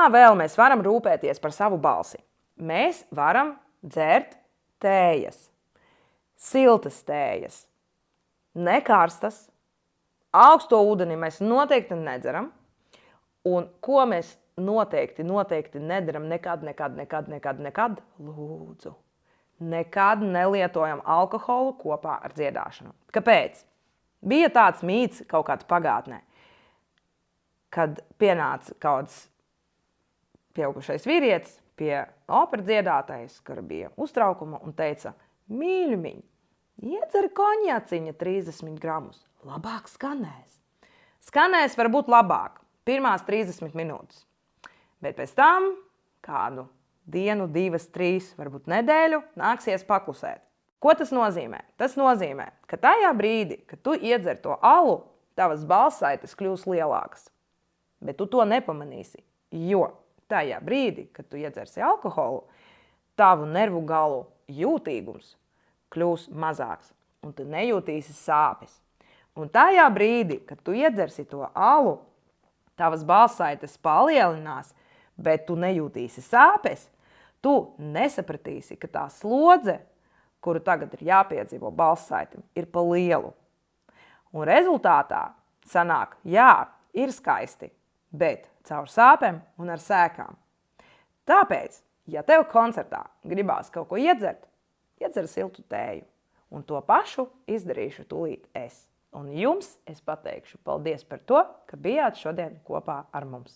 Kā vēl mēs varam rūpēties par savu balsi? Mēs varam dzert tējas, siltas tējas, nekarstas, augsto ūdeni mēs noteikti nedzeram. Un ko mēs noteikti nedaram nekad, lūdzu. Nekad nelietojam alkoholu kopā ar dziedāšanu. Kāpēc? Bija tāds mīts kaut kādā pagātnē, kad pienāca kāds pieaugušais vīrietis pie operas dziedātājas, kur bija uztraukuma, un teica: mīļumiņ, iedzer konjaciņa 30 gramus, labāk skanēs. Skanēs var būt labāk pirmās 30 minūtes, bet pēc tam kādu dienu, 2, 3, varbūt nedēļu nāksies paklusēt. Ko tas nozīmē? Tas nozīmē, ka tajā brīdī, kad tu iedzer to alu, tavas balssaites kļūs lielākas. Bet tu to nepamanīsi, jo tajā brīdī, kad tu iedzersi alkoholu, tavu nervu galu jūtīgums kļūs mazāks, un tu nejūtīsi sāpes. Un tajā brīdī, kad tu iedzersi to alu, tavas balssaites palielinās, bet tu nejūtīsi sāpes, tu nesapratīsi, ka tā slodze, kuru tagad ir jāpiedzīvo balssaitim, ir pa lielu. Un rezultātā sanāk, jā, ir skaisti, bet caur sāpēm un ar sēkām. Tāpēc, ja tev koncertā gribās kaut ko iedzert, iedzer siltu tēju. Un to pašu izdarīšu tūlīt es. Un jums es pateikšu paldies par to, ka bijāt šodien kopā ar mums.